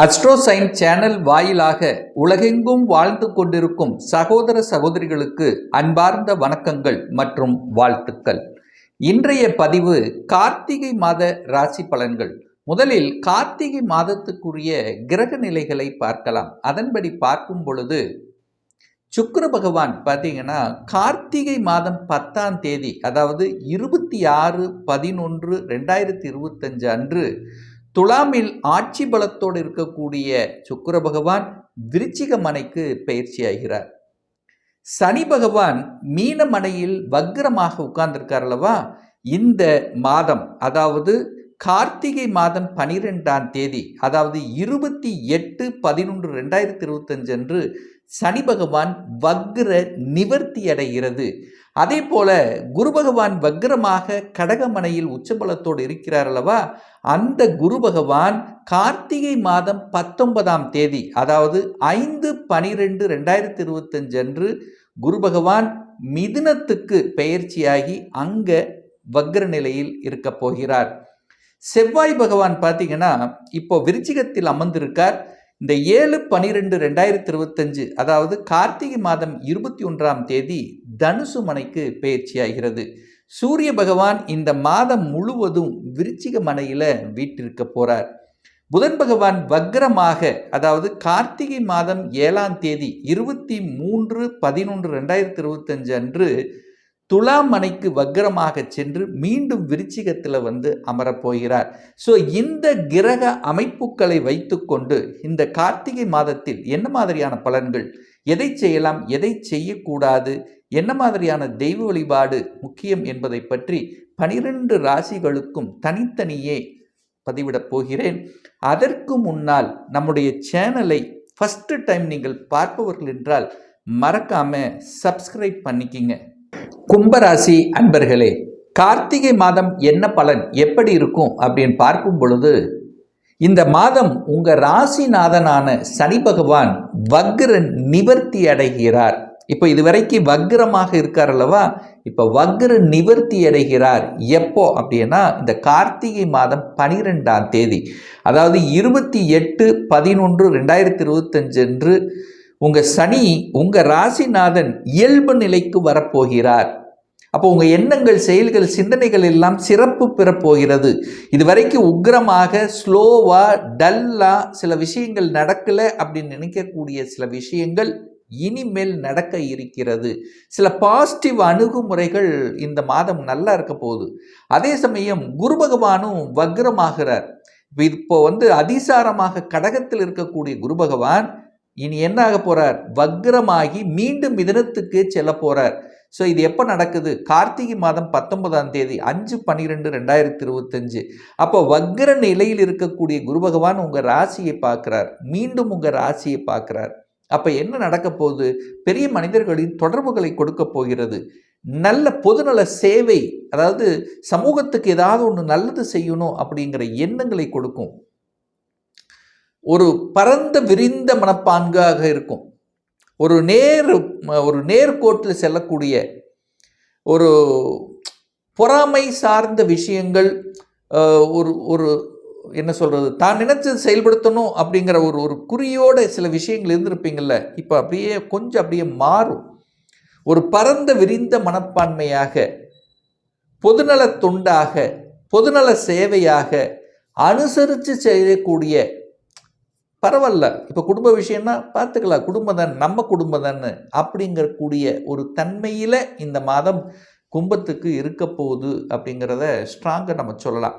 அஸ்ட்ரோசைன் channel வாயிலாக உலகெங்கும் வாழ்ந்து கொண்டிருக்கும் சகோதர சகோதரிகளுக்கு அன்பார்ந்த வணக்கங்கள் மற்றும் வாழ்த்துக்கள். இன்றைய பதிவு கார்த்திகை மாத ராசி பலன்கள். முதலில் கார்த்திகை மாதத்துக்குரிய கிரக நிலைகளை பார்க்கலாம். அதன்படி பார்க்கும் பொழுது சுக்கிர பகவான் பார்த்தீங்கன்னா கார்த்திகை மாதம் 10ஆம் தேதி, அதாவது 26/11/2025 அன்று துலாமில் ஆட்சி பலத்தோடு இருக்கக்கூடிய சுக்கிர பகவான் விருச்சிக மனைக்கு பயிற்சியாகிறார். சனி பகவான் மீன மனையில் வக்ரமாக உட்கார்ந்திருக்கார் அல்லவா. இந்த மாதம், அதாவது கார்த்திகை மாதம் 12ஆம் தேதி, அதாவது 28/11/2025 அன்று சனி பகவான் வக்ர நிவர்த்தி அடைகிறது. அதே போல குரு பகவான் வக்ரமாக கடகமனையில் உச்சபலத்தோடு இருக்கிறார் அல்லவா. அந்த குரு பகவான் கார்த்திகை மாதம் 19ஆம் தேதி, அதாவது 5/12/2025 அன்று குரு பகவான் மிதுனத்துக்கு பெயர்ச்சியாகி அங்க வக்ர நிலையில் இருக்க போகிறார். செவ்வாய் பகவான் பார்த்தீங்கன்னா இப்போ விருச்சிகத்தில் அமர்ந்திருக்கார். இந்த 7/12/2025, அதாவது கார்த்திகை மாதம் 21ஆம் தேதி தனுசு மனைக்கு பயிற்சியாகிறது. சூரிய பகவான் இந்த மாதம் முழுவதும் விருச்சிக மனையில் வீட்டிருக்க போறார். புதன் பகவான் வக்ரமாக, அதாவது கார்த்திகை மாதம் 7ஆம் தேதி 23/11/2025 அன்று துலாம் மனைக்கு வக்ரமாக சென்று மீண்டும் விருச்சிகத்தில் அமரப்போகிறார். ஸோ இந்த கிரக அமைப்புகளை வைத்துக்கொண்டு இந்த கார்த்திகை மாதத்தில் என்ன மாதிரியான பலன்கள், எதை செய்யலாம், எதை செய்யக்கூடாது, என்ன மாதிரியான தெய்வ வழிபாடு முக்கியம் என்பதை பற்றி 12 ராசிகளுக்கும் தனித்தனியே பதிவிடப் போகிறேன். அதற்கு முன்னால் நம்முடைய சேனலை ஃபர்ஸ்ட் டைம் நீங்கள் பார்ப்பவர்கள் என்றால் மறக்காம சப்ஸ்கிரைப் பண்ணிக்கிங்க. கும்பராசி அன்பர்களே, கார்த்திகை மாதம் என்ன பலன், எப்படி இருக்கும் அப்படின்னு பார்க்கும் பொழுது, இந்த மாதம் உங்க ராசிநாதனான சனி பகவான் வக்ர நிவர்த்தி அடைகிறார். இப்போ இதுவரைக்கும் வக்ரமாக இருக்கார் அல்லவா, இப்போ வக்ர நிவர்த்தி அடைகிறார். எப்போ அப்படின்னா இந்த கார்த்திகை மாதம் 12ஆம் தேதி, அதாவது 28/11/2025 அன்று உங்க சனி உங்க ராசிநாதன் இயல்பு நிலைக்கு வரப்போகிறார். அப்போ உங்க எண்ணங்கள், செயல்கள், சிந்தனைகள் எல்லாம் சிறப்பு பெறப்போகிறது. இதுவரைக்கும் உக்ரமாக, ஸ்லோவா, டல்லா சில விஷயங்கள் நடக்கல அப்படின்னு நினைக்கக்கூடிய சில விஷயங்கள் இனிமேல் நடக்க இருக்கிறது. சில பாசிட்டிவ் அணுகுமுறைகள் இந்த மாதம் நல்லா இருக்க போகுது. அதே சமயம் குரு பகவானும் வக்ரமாகிறார். இப்போ அதிசாரமாக கடகத்தில் இருக்கக்கூடிய குரு பகவான் இனி என்ன ஆக போறார், வக்ரமாகி மீண்டும் மிதுனத்துக்கு செல்ல போறார். ஸோ இது எப்போ நடக்குது, கார்த்திகை மாதம் 19ஆம் தேதி 5/12/2025. அப்போ வக்ர நிலையில் இருக்கக்கூடிய குரு பகவான் உங்கள் ராசியை பார்க்குறார், மீண்டும் உங்கள் ராசியை பார்க்குறார். அப்போ என்ன நடக்க போகுது, பெரிய மனிதர்களின் தொடர்புகளை கொடுக்க போகிறது. நல்ல பொதுநல சேவை, அதாவது சமூகத்துக்கு ஏதாவது ஒன்று நல்லது செய்யணும் அப்படிங்கிற எண்ணங்களை கொடுக்கும். ஒரு பரந்த விரிந்த மனப்பான்காக இருக்கும். ஒரு நேர்கோட்டில் செல்லக்கூடிய ஒரு பொறாமை சார்ந்த விஷயங்கள், ஒரு என்ன சொல்கிறது, தான் நினைச்சது செயல்படுத்தணும் அப்படிங்கிற ஒரு குறியோட சில விஷயங்கள் இருந்திருப்பீங்கள்ல, இப்போ அப்படியே மாறும். ஒரு பரந்த விரிந்த மனப்பான்மையாக, பொதுநல தொண்டாக, பொதுநல சேவையாக அனுசரித்து செய்யக்கூடிய, பரவாயில்ல இப்போ குடும்ப விஷயம்னா பார்த்துக்கலாம், குடும்பம் தான், நம்ம குடும்பம் தான் அப்படிங்கக்கூடிய ஒரு தன்மையில் இந்த மாதம் கும்பத்துக்கு இருக்க போகுது அப்படிங்கிறத ஸ்ட்ராங்காக நம்ம சொல்லலாம்.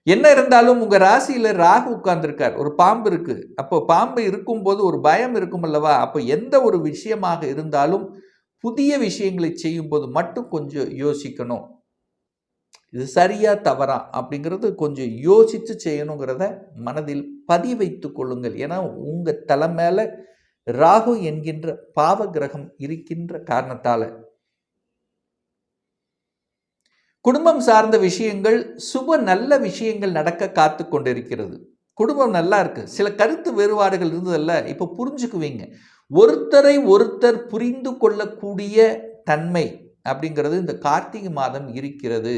என்ன இருந்தாலும் உங்கள் ராசியில் ராகு உட்கார்ந்துருக்கார், ஒரு பாம்பு இருக்குது. அப்போ பாம்பு இருக்கும்போது ஒரு பயம் இருக்கும் அல்லவா. அப்போ எந்த ஒரு விஷயமாக இருந்தாலும் புதிய விஷயங்களை செய்யும்போது மட்டும் கொஞ்சம் யோசிக்கணும். இது சரியா தவறா அப்படிங்கிறது கொஞ்சம் யோசித்து செய்யணுங்கிறத மனதில் பதிவைத்து கொள்ளுங்கள். ஏன்னா உங்கள் தலை மேலே ராகு என்கின்ற பாவ கிரகம் இருக்கின்ற காரணத்தால் குடும்பம் சார்ந்த விஷயங்கள், சுப நல்ல விஷயங்கள் நடக்க காத்து கொண்டிருக்கிறது. குடும்பம் நல்லா இருக்கு. சில கருத்து வேறுபாடுகள் இருந்ததல்ல, இப்போ புரிஞ்சுக்குவீங்க. ஒருத்தரை ஒருத்தர் புரிந்து கொள்ளக்கூடிய தன்மை அப்படிங்கிறது இந்த கார்த்திகை மாதம் இருக்கிறது.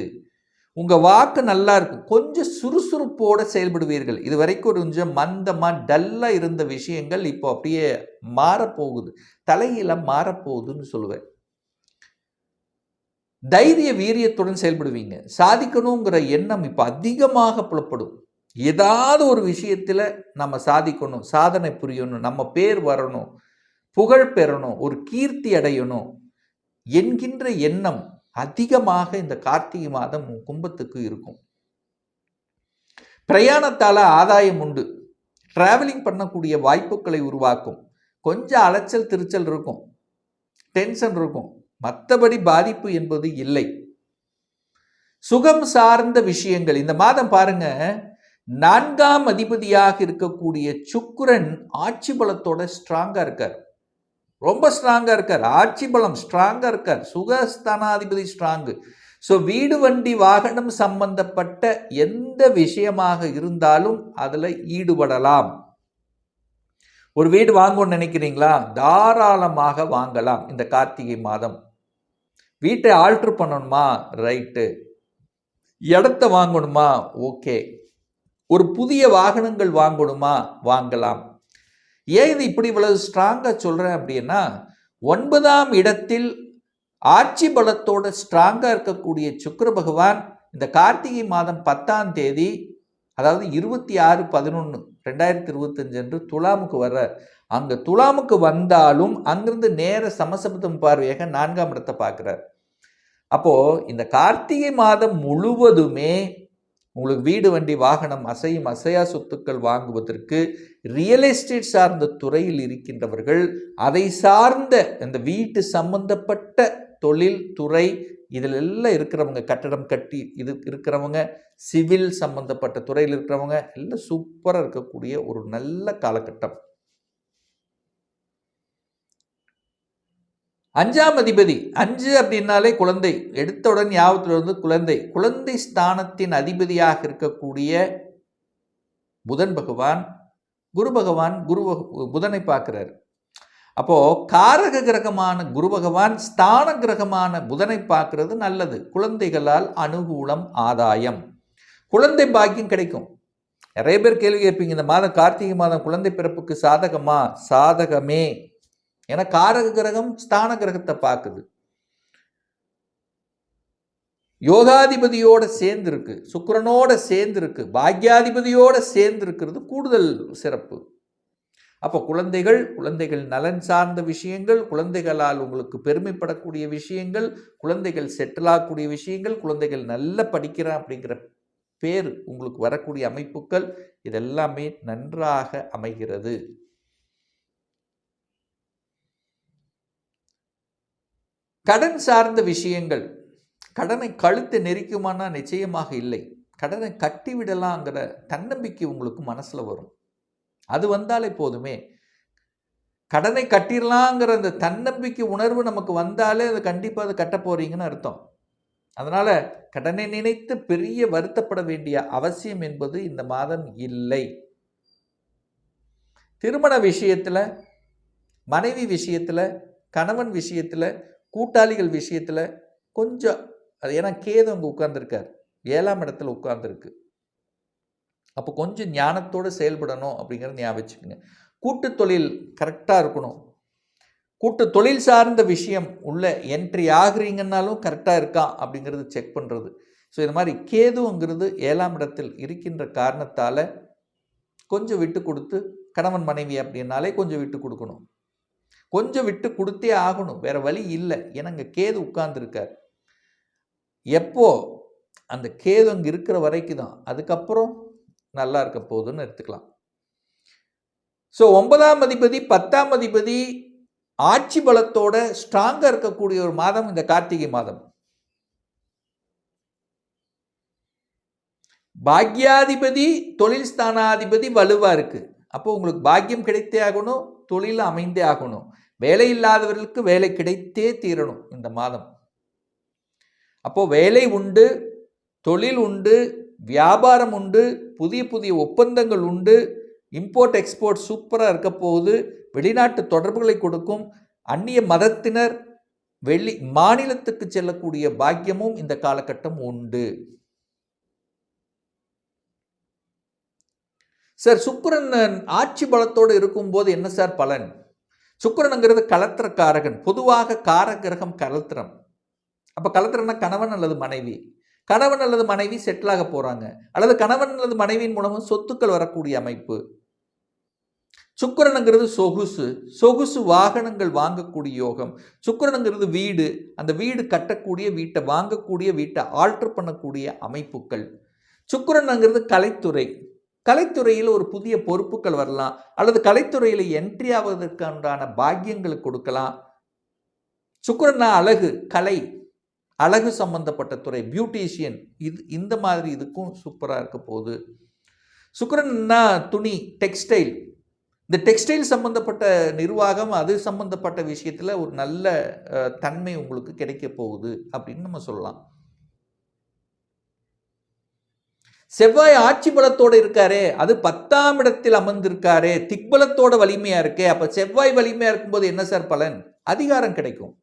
உங்கள் வாக்கு நல்லா இருக்கும். கொஞ்சம் சுறுசுறுப்போடு செயல்படுவீர்கள். இது வரைக்கும் கொஞ்சம் மந்தமாக டல்லாக இருந்த விஷயங்கள் இப்போ அப்படியே மாறப்போகுது, தலையில மாறப்போகுதுன்னு சொல்லுவேன். தைரிய வீரியத்துடன் செயல்படுவீங்க. சாதிக்கணுங்கிற எண்ணம் இப்போ அதிகமாக புலப்படும். ஏதாவது ஒரு விஷயத்தில் நம்ம சாதிக்கணும், சாதனை புரியணும், நம்ம பேர் வரணும், புகழ் பெறணும், ஒரு கீர்த்தி அடையணும் என்கின்ற எண்ணம் அதிகமாக இந்த கார்த்திகை மாதம் கும்பத்துக்கு இருக்கும். பிரயாணத்தால் ஆதாயம் உண்டு. டிராவலிங் பண்ணக்கூடிய வாய்ப்புகளை உருவாக்கும். கொஞ்சம் அலைச்சல் திருச்சல் இருக்கும், டென்ஷன் இருக்கும், மற்றபடி பாதிப்பு என்பது இல்லை. சுகம் சார்ந்த விஷயங்கள் இந்த மாதம் பாருங்க, 4ஆம் அதிபதியாக இருக்கக்கூடிய சுக்கிரன் ஆட்சி பலத்தோட ஸ்ட்ராங்கா இருக்கார், ரொம்ப ஸ்ட்ராங்கா இருக்கார். ஆட்சி பலம் ஸ்ட்ராங்கா இருக்கார், சுகஸ்தானாதிபதி ஸ்ட்ராங்கு. ஸோ வீடு வண்டி வாகனம் சம்பந்தப்பட்ட எந்த விஷயமாக இருந்தாலும் அதில் ஈடுபடலாம். ஒரு வீடு வாங்கணும்னு நினைக்கிறீங்களா, தாராளமாக வாங்கலாம் இந்த கார்த்திகை மாதம். வீட்டை ஆல்ட்ரு பண்ணணுமா, ரைட்டு. இடத்த வாங்கணுமா, ஓகே. ஒரு புதிய வாகனங்கள் வாங்கணுமா, வாங்கலாம். ஏன் இது இப்படி இவ்வளவு ஸ்ட்ராங்காக சொல்கிறேன் அப்படின்னா, 9ஆம் இடத்தில் ஆட்சி பலத்தோட ஸ்ட்ராங்காக இருக்கக்கூடிய சுக்கிர பகவான் இந்த கார்த்திகை மாதம் 10ஆம் தேதி, அதாவது 26/11/2025 அன்று துலாமுக்கு வர்றார். அங்கே துலாமுக்கு வந்தாலும் அங்கிருந்து நேர சமசப்தம் பார்வையாக 4ஆம் இடத்தை பார்க்குறார். அப்போது இந்த கார்த்திகை மாதம் முழுவதுமே உங்களுக்கு வீடு வண்டி வாகனம் அசையும் அசையா சொத்துக்கள் வாங்குவதற்கு ரியல் எஸ்டேட் சார்ந்த துறையில் இருக்கின்றவர்கள், அதை சார்ந்த இந்த வீட்டு சம்பந்தப்பட்ட தொழில் துறை இதில் எல்லாம் இருக்கிறவங்க, கட்டடம் கட்டி இது இருக்கிறவங்க, சிவில் சம்பந்தப்பட்ட துறையில் இருக்கிறவங்க எல்லாம் சூப்பராக இருக்கக்கூடிய ஒரு நல்ல காலகட்டம். 5ஆம் அதிபதி, 5 அப்படின்னாலே குழந்தை, எடுத்தவுடன் ஞாபகத்தில் இருந்து குழந்தை, குழந்தை ஸ்தானத்தின் அதிபதியாக இருக்கக்கூடிய புதன் பகவான், குரு பகவான் புதனை பார்க்கிறார். அப்போ காரக கிரகமான குரு பகவான் ஸ்தான கிரகமான புதனை பார்க்கிறது நல்லது. குழந்தைகளால் அனுகூலம், ஆதாயம், குழந்தை பாக்கியம் கிடைக்கும். நிறைய பேர் கேள்வி கேட்பீங்க, இந்த மாதம் கார்த்திகை மாதம் குழந்தை பிறப்புக்கு சாதகமா? சாதகமே. ஏன்னா காரக கிரகம் ஸ்தான கிரகத்தை பார்க்குது. யோகாதிபதியோட சேர்ந்து இருக்கு, சுக்கிரனோட சேர்ந்து இருக்கு, பாக்யாதிபதியோட சேர்ந்து இருக்கிறது கூடுதல் சிறப்பு. அப்போ குழந்தைகள் நலன் சார்ந்த விஷயங்கள், குழந்தைகளால் உங்களுக்கு பெருமைப்படக்கூடிய விஷயங்கள், குழந்தைகள் செட்டில் ஆகக்கூடிய விஷயங்கள், குழந்தைகள் நல்லா படிக்கிறான் அப்படிங்கிற பேர் உங்களுக்கு வரக்கூடிய அமைப்புகள், இதெல்லாமே நன்றாக அமைகிறது. கடன் சார்ந்த விஷயங்கள், கடனை கழுத்தை நெரிக்குமானா நிச்சயமாக இல்லை. கடனை கட்டிவிடலாங்கிற தன்னம்பிக்கை உங்களுக்கு மனசில் வரும். அது வந்தாலே போதுமே. கடனை கட்டிடலாங்கிற அந்த தன்னம்பிக்கை உணர்வு நமக்கு வந்தாலே அது கண்டிப்பாக அது கட்ட போறீங்கன்னு அர்த்தம். அதனால் கடனை நினைத்து பெரிய வருத்தப்பட வேண்டிய அவசியம் என்பது இந்த மாதம் இல்லை. திருமண விஷயத்தில், மனைவி விஷயத்தில், கணவன் விஷயத்தில், கூட்டாளிகள் விஷயத்தில் கொஞ்சம் அது, ஏன்னா கேது அங்கே உட்கார்ந்துருக்கார், 7ஆம் இடத்துல உட்கார்ந்துருக்கு. அப்போ கொஞ்சம் ஞானத்தோடு செயல்படணும் அப்படிங்கிறத ஞாபகம் வச்சுக்கோங்க. கூட்டு தொழில் கரெக்டாக இருக்கணும். கூட்டு தொழில் சார்ந்த விஷயம் உள்ள என்ட்ரி ஆகுறீங்கன்னாலும் கரெக்டாக இருக்கான் அப்படிங்கிறது செக் பண்ணுறது. ஸோ இது மாதிரி கேதுங்கிறது 7ஆம் இடத்தில் இருக்கின்ற காரணத்தால் கொஞ்சம் விட்டு கொடுத்து, கணவன் மனைவி அப்படின்னாலே கொஞ்சம் விட்டு கொடுக்கணும், கொஞ்சம் விட்டு கொடுத்தே ஆகணும், வேற வழி இல்லை. ஏன்னா இங்கே கேது உட்கார்ந்துருக்கார். எப்போ அந்த கேது அங்கே இருக்கிற வரைக்கும் தான், அதுக்கப்புறம் நல்லா இருக்க போகுதுன்னு எடுத்துக்கலாம். ஸோ 9ஆம் அதிபதி 10ஆம் அதிபதி ஆட்சி பலத்தோட ஸ்ட்ராங்காக இருக்கக்கூடிய ஒரு மாதம் இந்த கார்த்திகை மாதம். பாக்யாதிபதி தொழில் ஸ்தானாதிபதி வலுவா இருக்கு. அப்போ உங்களுக்கு பாக்கியம் கிடைத்தே ஆகணும், தொழில் அமைந்தே ஆகணும். வேலை இல்லாதவர்களுக்கு வேலை கிடைத்தே தீரணும் இந்த மாதம். அப்போ வேலை உண்டு, தொழில் உண்டு, வியாபாரம் உண்டு, புதிய புதிய ஒப்பந்தங்கள் உண்டு, இம்போர்ட் எக்ஸ்போர்ட் சூப்பராக இருக்க போகுது. வெளிநாட்டு தொடர்புகளை கொடுக்கும். அந்நிய மதத்தினர் மாநிலத்துக்கு செல்லக்கூடிய பாக்கியமும் இந்த காலகட்டம் உண்டு. சார் சுக்கிரன் ஆட்சி பலத்தோடு இருக்கும்போது என்ன சார் பலன்? சுக்கிரனுங்கிறது கலத்திரக்காரகன். பொதுவாக காரகிரகம் கலத்திரம். அப்போ கலத்திரம்னா கணவன் அல்லது மனைவி. கணவன் அல்லது மனைவி செட்டில் ஆக போறாங்க, அல்லது கணவன் அல்லது மனைவியின் மூலமும் சொத்துக்கள் வரக்கூடிய அமைப்பு. சுக்கிரனுங்கிறது சொகுசு. சொகுசு வாகனங்கள் வாங்கக்கூடிய யோகம். சுக்கிரனுங்கிறது வீடு. அந்த வீடு கட்டக்கூடிய, வீட்டை வாங்கக்கூடிய, வீட்டை ஆல்டர் பண்ணக்கூடிய அமைப்புகள். சுக்கிரனுங்கிறது கலைத்துறை. கலைத்துறையில் ஒரு புதிய பொறுப்புகள் வரலாம், அல்லது கலைத்துறையில் என்ட்ரி ஆவதற்கான பாக்கியங்களை கொடுக்கலாம். சுக்கிரன்னா அழகு, கலை, அழகு சம்பந்தப்பட்ட துறை, பியூட்டிஷியன், இந்த மாதிரி இதுக்கும் சூப்பராக இருக்க போகுது. சுக்கிரன்னா துணி, டெக்ஸ்டைல். இந்த டெக்ஸ்டைல் சம்பந்தப்பட்ட நிர்வாகம், அது சம்பந்தப்பட்ட விஷயத்தில் ஒரு நல்ல தன்மை உங்களுக்கு கிடைக்க போகுது அப்படின்னு நம்ம சொல்லலாம். செவ்வாய் ஆட்சி பலத்தோடு இருக்காரே, அது 10ஆம் இடத்தில் அமர்ந்திருக்காரே, திக்பலத்தோட வலிமையா இருக்கே. அப்ப செவ்வாய் வலிமையா இருக்கும்போது என்ன சார் பலன்? அதிகாரம் கிடைக்கும்.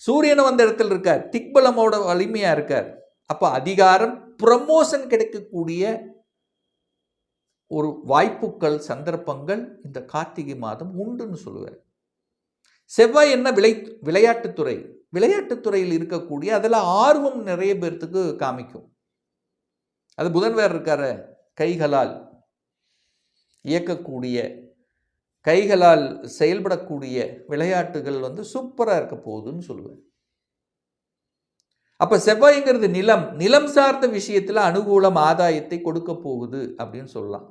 சூரியனும் அந்த இடத்துல இருக்கார், திக்பலமோட வலிமையா இருக்கார். அப்ப அதிகாரம், ப்ரமோஷன் கிடைக்கக்கூடிய ஒரு வாய்ப்புகள், சந்தர்ப்பங்கள் இந்த கார்த்திகை மாதம் உண்டுன்னு சொல்லுவார். செவ்வாய் என்ன விளையாட்டுத்துறை. விளையாட்டுத்துறையில் இருக்கக்கூடிய அதில் ஆர்வம் நிறைய பேர்த்துக்கு காமிக்கும். அது புதன் வேறு இருக்கார, கைகளால் இயக்கக்கூடிய, கைகளால் செயல்படக்கூடிய விளையாட்டுகள் சூப்பராக இருக்க போகுதுன்னு சொல்லுவேன். அப்ப செவ்வாய்ங்கிறது நிலம் சார்ந்த விஷயத்துல அனுகூலம், ஆதாயத்தை கொடுக்க போகுது அப்படின்னு சொல்லலாம்.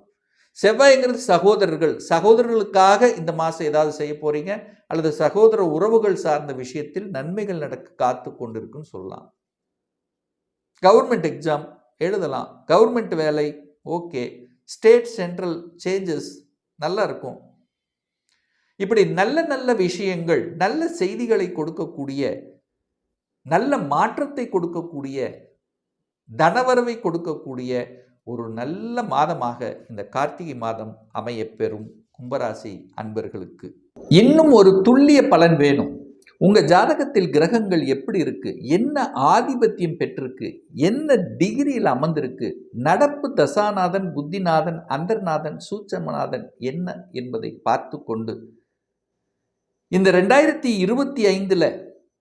செவ்வாய்ங்கிறது சகோதரர்களுக்காக இந்த மாசம் ஏதாவது செய்ய போறீங்க, அல்லது சகோதர உறவுகள் சார்ந்த விஷயத்தில் நன்மைகள் நடக்க காத்து கொண்டிருக்குன்னு சொல்லலாம். கவர்மெண்ட் எக்ஸாம் எழுதலாம், கவர்மெண்ட் வேலை ஓகே, ஸ்டேட் சென்ட்ரல் சேஞ்சஸ் நல்லா இருக்கும். இப்படி நல்ல நல்ல விஷயங்கள், நல்ல செய்திகளை கொடுக்கக்கூடிய, நல்ல மாற்றத்தை கொடுக்கக்கூடிய, தனவரவை கொடுக்கக்கூடிய ஒரு நல்ல மாதமாக இந்த கார்த்திகை மாதம் அமையப்பெறும் கும்பராசி அன்பர்களுக்கு. இன்னும் ஒரு துல்லிய பலன் வேணும். உங்க ஜாதகத்தில் கிரகங்கள் எப்படி இருக்கு, என்ன ஆதிபத்தியம் பெற்றிருக்கு, என்ன டிகிரியில் அமர்ந்திருக்கு, நடப்பு தசாநாதன், புத்திநாதன், அந்தர்நாதன், சூட்சமநாதன் என்ன என்பதை பார்த்து கொண்டு இந்த 2025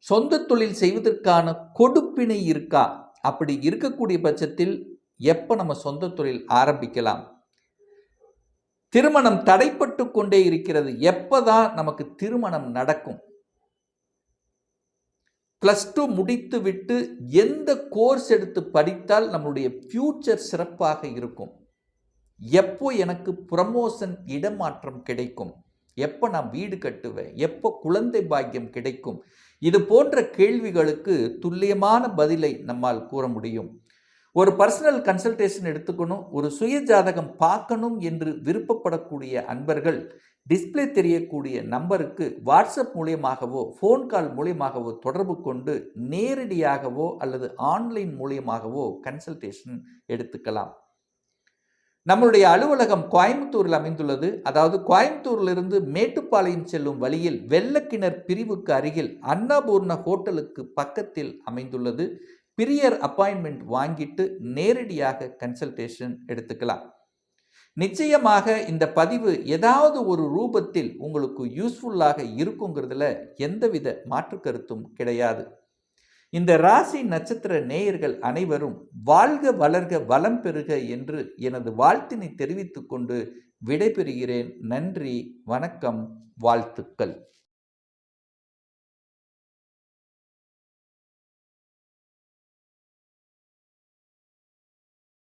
சொந்த தொழில் செய்வதற்கான கொடுப்பினை இருக்கா? அப்படி இருக்கக்கூடிய பட்சத்தில் எப்ப நம்ம சொந்த தொழில் ஆரம்பிக்கலாம்? திருமணம் தடைப்பட்டு கொண்டே இருக்கிறது, எப்பதான் நமக்கு திருமணம் நடக்கும்? +2 முடித்து விட்டு எந்த கோர்ஸ் எடுத்து படித்தால் நம்மளுடைய ஃபியூச்சர் சிறப்பாக இருக்கும்? எப்போ எனக்கு ப்ரமோஷன், இடமாற்றம் கிடைக்கும்? எப்போ நான் வீடு கட்டுவேன்? எப்போ குழந்தை பாக்கியம் கிடைக்கும்? இது போன்ற கேள்விகளுக்கு துல்லியமான பதிலை நம்மால் கூற முடியும். ஒரு பர்சனல் கன்சல்டேஷன் எடுத்துக்கணும், ஒரு சுய ஜாதகம் பார்க்கணும் என்று விருப்பப்படக்கூடிய அன்பர்கள் டிஸ்பிளே தெரியக்கூடிய நம்பருக்கு வாட்ஸ்அப் மூலியமாகவோ ஃபோன் கால் மூலியமாகவோ தொடர்பு கொண்டு நேரடியாகவோ அல்லது ஆன்லைன் மூலியமாகவோ கன்சல்டேஷன் எடுத்துக்கலாம். நம்மளுடைய அலுவலகம் கோயம்புத்தூரில் அமைந்துள்ளது. அதாவது கோயம்புத்தூரிலிருந்து மேட்டுப்பாளையம் செல்லும் வழியில் வெள்ளக்கிணர் பிரிவுக்கு அருகில் அன்னபூர்ண ஹோட்டலுக்கு பக்கத்தில் அமைந்துள்ளது. பிரியர் அப்பாயின்மெண்ட் வாங்கிட்டு நேரடியாக கன்சல்டேஷன் எடுத்துக்கலாம். நிச்சயமாக இந்த பதிவு ஏதாவது ஒரு ரூபத்தில் உங்களுக்கு யூஸ்ஃபுல்லாக இருக்குங்கிறதுல எந்தவித மாற்று கருத்தும் கிடையாது. இந்த ராசி நட்சத்திர நேயர்கள் அனைவரும் வாழ்க வளர்க வளம் பெறுக என்று எனது வாழ்த்தினை தெரிவித்துக் கொண்டு விடைபெறுகிறேன். நன்றி, வணக்கம், வாழ்த்துக்கள்.